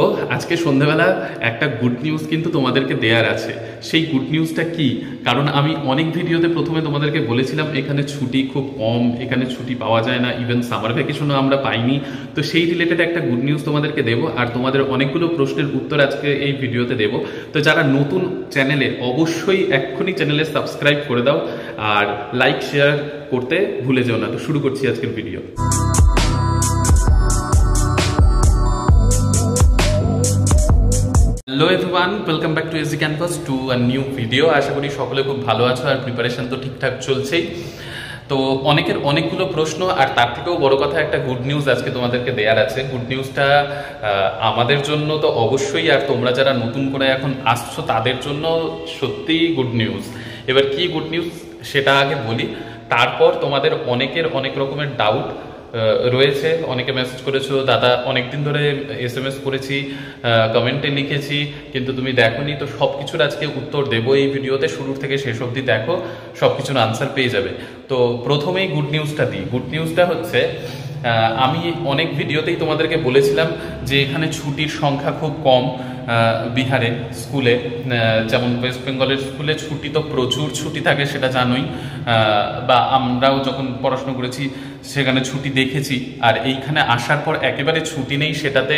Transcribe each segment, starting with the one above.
তো আজকে সন্ধ্যাবেলা একটা গুড নিউজ কিন্তু তোমাদেরকে দেয়ার আছে। সেই গুড নিউজটা কি? কারণ আমি অনেক ভিডিওতে প্রথমে তোমাদেরকে বলেছিলাম এখানে ছুটি খুব কম, এখানে ছুটি পাওয়া যায় না, ইভেন সামার ভ্যাকেশনও আমরা পাইনি। তো সেই রিলেটেড একটা গুড নিউজ তোমাদেরকে দেবো, আর তোমাদের অনেকগুলো প্রশ্নের উত্তর আজকে এই ভিডিওতে দেবো। তো যারা নতুন চ্যানেলে, অবশ্যই এক্ষুনি চ্যানেলে সাবস্ক্রাইব করে দাও আর লাইক শেয়ার করতে ভুলে যেও না। তো শুরু করছি আজকের video. Hello everyone, welcome back to SG canvas to a new video. আশা করি সকলে খুব ভালো আছো আর প্রিপারেশন তো ঠিকঠাক চলছেই। তো অনেকের অনেকগুলো প্রশ্ন, আর তার থেকেও বড় কথা একটা গুড নিউজ আজকে তোমাদেরকে দেওয়ার আছে। গুড নিউজটা আমাদের জন্য তো অবশ্যই, আর তোমরা যারা নতুন করে এখন আসছো তাদের জন্য সত্যিই গুড নিউজ। এবার কি গুড নিউজ সেটা আগে বলি, তারপর তোমাদের অনেকের অনেক রকমের ডাউট রয়েছে। অনেকে মেসেজ করেছো, দাদা অনেকদিন ধরে SMS করেছি, কমেন্টে লিখেছি, কিন্তু তুমি দেখোনি। তো সব কিছুর আজকে উত্তর দেবো এই ভিডিওতে, শুরু থেকে শেষ অবধি দেখো, সব কিছুর আনসার পেয়ে যাবে। তো প্রথমেই গুড নিউজটা দিই। গুড নিউজটা হচ্ছে, আমি অনেক ভিডিওতেই তোমাদেরকে বলেছিলাম যে এখানে ছুটির সংখ্যা খুব কম বিহারে স্কুলে। যেমন ওয়েস্ট বেঙ্গলের স্কুলে ছুটি তো প্রচুর ছুটি থাকে, সেটা জানোই, বা আমরাও যখন পড়াশোনা করেছি সেখানে ছুটি দেখেছি। আর এইখানে আসার পর একেবারে ছুটি নেই, সেটাতে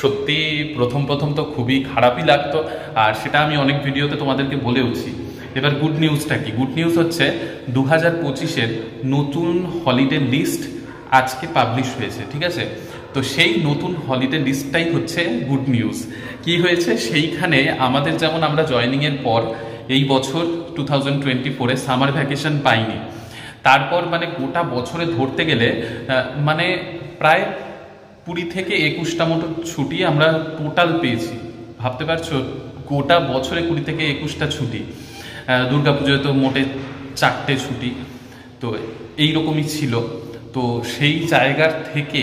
সত্যি প্রথম তো খুবই খারাপই লাগতো, আর সেটা আমি অনেক ভিডিওতে তোমাদেরকে বলেওছি। এবার গুড নিউজটা কি? গুড নিউজ হচ্ছে 2025-এর নতুন হলিডে লিস্ট আজকে পাবলিশ হয়েছে, ঠিক আছে? তো সেই নতুন হলিডে লিস্টটাই হচ্ছে গুড নিউজ। কি হয়েছে সেইখানে, আমাদের যেমন আমরা জয়েনিংয়ের পর এই বছর 2024-এ সামার ভ্যাকেশন পাইনি, তারপর মানে গোটা বছরে ধরতে গেলে মানে প্রায় 20 থেকে 21টা মতো ছুটি আমরা টোটাল পেয়েছি। ভাবতে পারছো, গোটা বছরে 20 থেকে 21টা ছুটি। দুর্গাপুজোয় তো মোটে 4টে ছুটি, তো এইরকমই ছিল। তো সেই জায়গার থেকে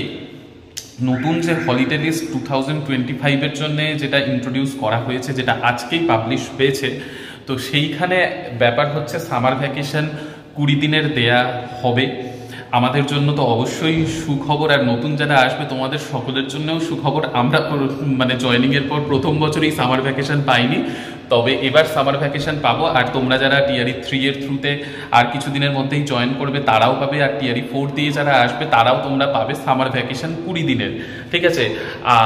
নতুন যে হলিডে লিস্ট 2025-এর জন্য যেটা ইন্ট্রোডিউস করা হয়েছে, যেটা আজকেই পাবলিশ হয়েছে, তো সেইখানে ব্যাপার হচ্ছে সামার ভ্যাকেশন 20 দিনের দেয়া হবে। আমাদের জন্য তো অবশ্যই সুখবর, আর নতুন যারা আসবে তোমাদের সকলের জন্যও সুখবর। আমরা মানে জয়েনিংয়ের পর প্রথম বছরই সামার ভ্যাকেশন পাইনি, তবে এবার সামার ভ্যাকেশন পাবো। আর তোমরা যারা টিআরই 3-এর থ্রুতে আর কিছুদিনের মধ্যেই জয়েন করবে তারাও পাবে, আর টিআরই 4 দিয়ে যারা আসবে তারাও তোমরা পাবে সামার ভ্যাকেশন 20 দিনের, ঠিক আছে?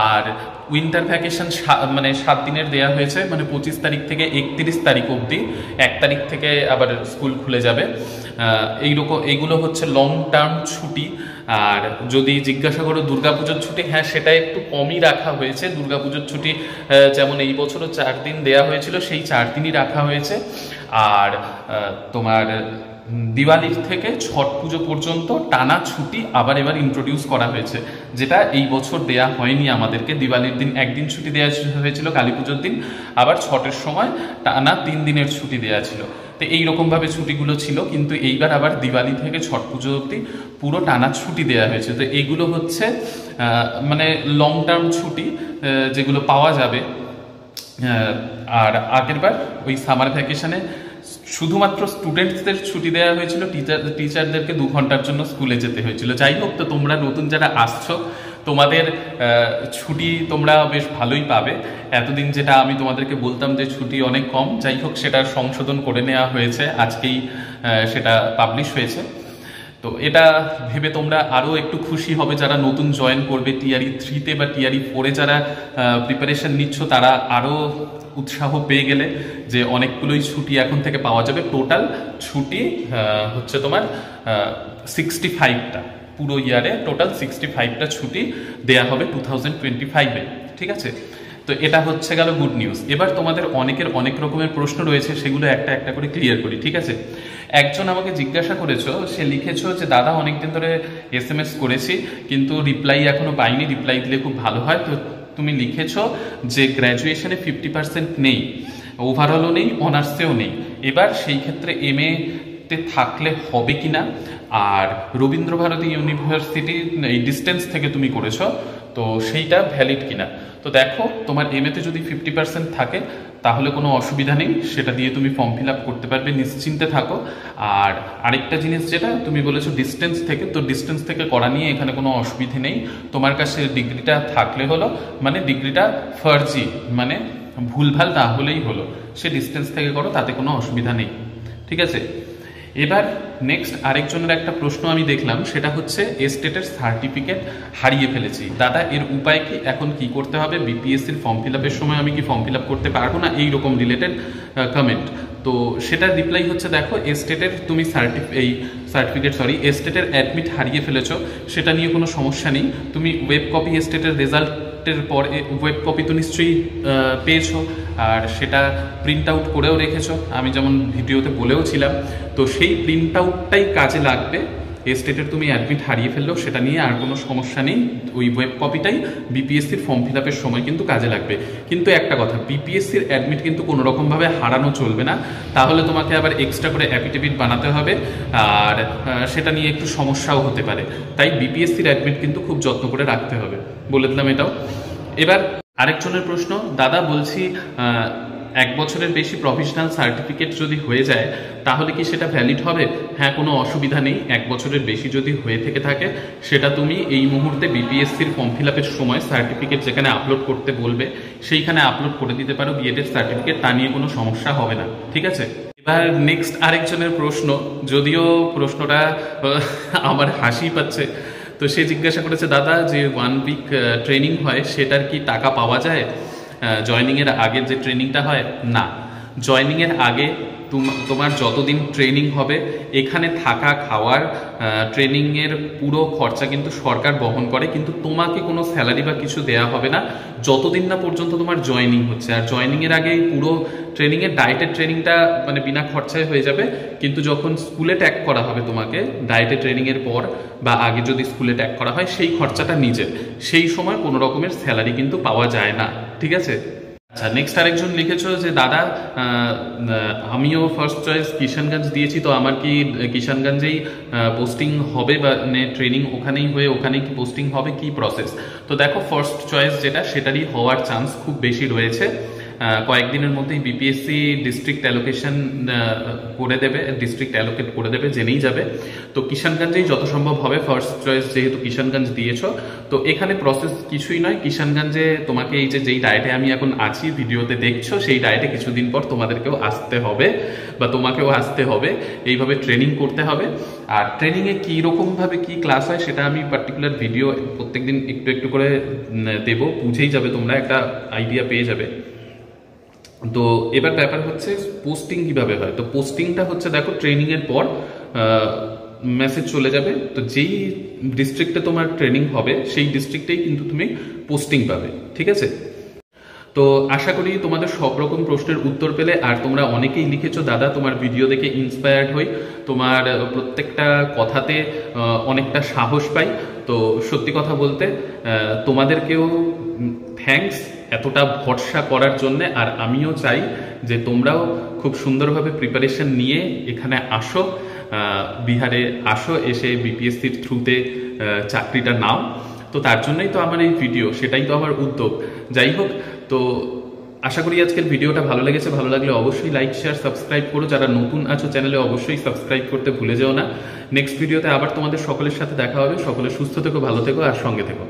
আর উইন্টার ভ্যাকেশন মানে 7 দিনের দেয়া হয়েছে, মানে 25 তারিখ থেকে 31 তারিখ অবধি। 1 তারিখ থেকে আবার স্কুল খুলে যাবে। এইরকম এইগুলো হচ্ছে লং টার্ম ছুটি। আর যদি জিজ্ঞাসা করো দুর্গাপুজোর ছুটি, হ্যাঁ সেটা একটু কমই রাখা হয়েছে। দুর্গাপুজোর ছুটি যেমন এই বছরও 4 দিন দেয়া হয়েছিল, সেই 4 দিনই রাখা হয়েছে। আর তোমার দিওয়ালির থেকে ছট পুজো পর্যন্ত টানা ছুটি আবার এবার ইন্ট্রোডিউস করা হয়েছে, যেটা এই বছর দেয়া হয়নি আমাদেরকে। দিওয়ালির দিন একদিন ছুটি দেওয়া হয়েছিল, কালী পুজোর দিন, আবার ছটের সময় টানা 3 দিনের ছুটি দেওয়া ছিল। তো এইরকমভাবে ছুটিগুলো ছিল, কিন্তু এইবার আবার দিওয়ালি থেকে ছট পুজো অবধি পুরো টানা ছুটি দেওয়া হয়েছে। তো এইগুলো হচ্ছে মানে লং টার্ম ছুটি যেগুলো পাওয়া যাবে। আর আগেরবার ওই সামার ভ্যাকেশনে শুধুমাত্র স্টুডেন্টসদের ছুটি দেওয়া হয়েছিল, টিচারদেরকে 2 ঘন্টার জন্য স্কুলে যেতে হয়েছিল। যাই হোক, তো তোমরা নতুন যারা আসছো তোমাদের ছুটি তোমরা বেশ ভালোই পাবে। এতদিন যেটা আমি তোমাদেরকে বলতাম যে ছুটি অনেক কম, যাই হোক সেটা সংশোধন করে নেওয়া হয়েছে, আজকেই সেটা পাবলিশ হয়েছে। তো এটা ভেবে তোমরা আরও একটু খুশি হবে যারা নতুন জয়েন করবে টিআরই 3-তে বা টিআরই 4-এ যারা প্রিপারেশন নিচ্ছ, তারা আরও উৎসাহ পেয়ে গেলে যে অনেকগুলোই ছুটি এখন থেকে পাওয়া যাবে। টোটাল ছুটি হচ্ছে তোমার 65টা, পুরো ইয়ারে টোটাল 65টা ছুটি দেয়া হবে 2025-এ, ঠিক আছে? তো এটা হচ্ছে গেল গুড নিউজ। এবার তোমাদের অনেকের অনেক রকমের প্রশ্ন রয়েছে, সেগুলো একটা একটা করে ক্লিয়ার করি, ঠিক আছে? একজন আমাকে জিজ্ঞাসা করেছো, সে লিখেছো যে দাদা অনেকদিন ধরে SMS করেছি কিন্তু রিপ্লাই এখনো পাইনি, রিপ্লাই দিলে খুব ভালো হয়। তো তুমি লিখেছো যে গ্র্যাজুয়েশনে 50% নেই, ওভারঅলও নেই, অনার্সেও নেই। এবার সেই ক্ষেত্রে MA তে থাকলে হবে কিনা, আর রবীন্দ্রভারতী ইউনিভার্সিটি এই ডিস্টেন্স থেকে তুমি করেছো, তো সেইটা ভ্যালিড কিনা। তো দেখো, তোমার MA তে যদি 50% থাকে তাহলে কোনো অসুবিধা নেই, সেটা দিয়ে তুমি ফর্ম ফিল আপ করতে পারবে, নিশ্চিন্তে থাকো। আর আরেকটা জিনিস যেটা তুমি বলেছো ডিস্টেন্স থেকে, তো ডিস্টেন্স থেকে করা নিয়ে এখানে কোনো অসুবিধে নেই। তোমার কাছে ডিগ্রিটা থাকলে হলো, মানে ডিগ্রিটা ফার্জি মানে ভুলভাল না হলেই হলো, সে ডিস্টেন্স থেকে করো, তাতে কোনো অসুবিধা নেই, ঠিক আছে। এবার নেক্সট আরেকজনের একটা প্রশ্ন আমি দেখলাম, সেটা হচ্ছে এস্টেটের সার্টিফিকেট হারিয়ে ফেলেছি দাদা, এর উপায় কি, এখন কি করতে হবে, বিপিএসসির ফর্ম ফিল আপের সময় আমি কি ফর্ম ফিল আপ করতে পারবো না, এইরকম রিলেটেড কমেন্ট। তো সেটার রিপ্লাই হচ্ছে, দেখো এস্টেটের তুমি এস্টেটের অ্যাডমিট হারিয়ে ফেলেছো, সেটা নিয়ে কোনো সমস্যা নেই। তুমি ওয়েব কপি এস্টেটের রেজাল্টের পরে ওয়েব কপি তো নিশ্চয়ই পেয়েছো, আর সেটা প্রিন্ট আউট করেও রেখেছো, আমি যেমন ভিডিওতে বলেও ছিলাম। তো সেই প্রিন্ট আউটটাই কাজে লাগবে। এস্টেটের তুমি অ্যাডমিট হারিয়ে ফেললেও সেটা নিয়ে আর কোনো সমস্যা নেই, ওই ওয়েব কপিটাই বিপিএসসির ফর্ম ফিল আপের সময় কিন্তু কাজে লাগবে। কিন্তু একটা কথা, বিপিএসসির অ্যাডমিট কিন্তু কোনো রকমভাবে হারানো চলবে না, তাহলে তোমাকে আবার এক্সট্রা করে অ্যাফিডেভিট বানাতে হবে, আর সেটা নিয়ে একটু সমস্যাও হতে পারে। তাই বিপিএসসির অ্যাডমিট কিন্তু খুব যত্ন করে রাখতে হবে, বলে দিলাম এটাও। এবার আরেকজনের প্রশ্ন, দাদা বলছি 1 বছরের বেশি প্রফেশনাল সার্টিফিকেট যদি হয়ে যায় তাহলে কি সেটা ভ্যালিড হবে? হ্যাঁ, কোনো অসুবিধা নেই। 1 বছরের বেশি যদি হয়ে থেকে থাকে, সেটা তুমি এই মুহূর্তে বিপিএসসির ফর্ম ফিল আপের সময় সার্টিফিকেট যেখানে আপলোড করতে বলবে সেইখানে আপলোড করে দিতে পারো বিএডের সার্টিফিকেট, তা নিয়ে কোনো সমস্যা হবে না, ঠিক আছে। এবার নেক্সট আরেকজনের প্রশ্ন, যদিও প্রশ্নটা আমার হাসি পাচ্ছে। তো সে জিজ্ঞাসা করেছে, দাদা যে 1 উইক ট্রেনিং হয় সেটার কি টাকা পাওয়া যায় জয়নিংয়ের আগে যে ট্রেনিংটা হয়? না, জয়নিংয়ের আগে তোমার যতদিন ট্রেনিং হবে এখানে থাকা খাওয়ার ট্রেনিংয়ের পুরো খরচা কিন্তু সরকার বহন করে, কিন্তু তোমাকে কোনো স্যালারি বা কিছু দেয়া হবে না যতদিন না পর্যন্ত তোমার জয়নিং হচ্ছে। আর জয়নিংয়ের আগে পুরো ট্রেনিংয়ের ডায়েটের ট্রেনিংটা মানে বিনা খরচায় হয়ে যাবে, কিন্তু যখন স্কুলে ট্যাগ করা হবে তোমাকে ডায়েটের ট্রেনিংয়ের পর বা আগে যদি স্কুলে ট্যাগ করা হয় সেই খরচাটা নিজের, সেই সময় কোনো রকমের স্যালারি কিন্তু পাওয়া যায় না, ঠিক আছে। আচ্ছা, নেক্সট আরেকজন লিখেছো যে দাদা আমিও ফার্স্ট চয়েস কিষানগঞ্জ দিয়েছি, তো আমার কি কিষানগঞ্জেই পোস্টিং হবে বা ট্রেনিং ওখানেই হয়ে ওখানেই কি পোস্টিং হবে, কি প্রসেস? তো দেখো, ফার্স্ট চয়েস যেটা সেটারই হওয়ার চান্স খুব বেশি রয়েছে। কয়েকদিনের মধ্যেই বিপিএসসি ডিস্ট্রিক্ট অ্যালোকেশন করে দেবে, ডিস্ট্রিক্ট অ্যালোকেট করে দেবে, জেনেই যাবে। তো কিষানগঞ্জেই যত সম্ভব হবে ফার্স্ট চয়েস, যেহেতু কিষানগঞ্জ দিয়েছো। তো এখানে প্রসেস কিছুই নয়, কিষানগঞ্জে তোমাকে এই যেই ডায়েটে আমি এখন আছি ভিডিওতে দেখছো, সেই ডায়েটে কিছুদিন পর তোমাদেরকেও আসতে হবে বা তোমাকেও আসতে হবে, এইভাবে ট্রেনিং করতে হবে। আর ট্রেনিংয়ে কীরকমভাবে কী ক্লাস হয় সেটা আমি পার্টিকুলার ভিডিও প্রত্যেকদিন একটু একটু করে দেবো, বুঝেই যাবে তোমরা, একটা আইডিয়া পেয়ে যাবে। তো এবার ব্যাপার হচ্ছে পোস্টিং কিভাবে হয়। তো পোস্টিংটা হচ্ছে, দেখো ট্রেনিংয়ের পর মেসেজ চলে যাবে, তো যেই ডিস্ট্রিক্টে তোমার ট্রেনিং হবে সেই ডিস্ট্রিক্টেই কিন্তু তুমি পোস্টিং পাবে, ঠিক আছে। তো আশা করি তোমাদের সব রকম প্রশ্নের উত্তর পেলে। আর তোমরা অনেকেই লিখেছো, দাদা তোমার ভিডিও দেখে ইন্সপায়ার্ড হই, তোমার প্রত্যেকটা কথাতে অনেকটা সাহস পাই। তো সত্যি কথা বলতে তোমাদেরকেও থ্যাঙ্কস এতটা ভরসা করার জন্যে। আর আমিও চাই যে তোমরাও খুব সুন্দরভাবে প্রিপারেশন নিয়ে এখানে আসো, বিহারে আসো, এসে বিপিএসসির থ্রুতে চাকরিটা নাও। তো তার জন্যই তো আমার এই ভিডিও, সেটাই তো আমার উদ্যোগ। যাই হোক, তো আশা করি আজকের ভিডিওটা ভালো লেগেছে। ভালো লাগলে অবশ্যই লাইক শেয়ার সাবস্ক্রাইব করো, যারা নতুন আছো চ্যানেলে অবশ্যই সাবস্ক্রাইব করতে ভুলে যেও না। নেক্সট ভিডিওতে আবার তোমাদের সকলের সাথে দেখা হবে। সকলে সুস্থ থেকো, ভালো থেকো আর সঙ্গে থেকো।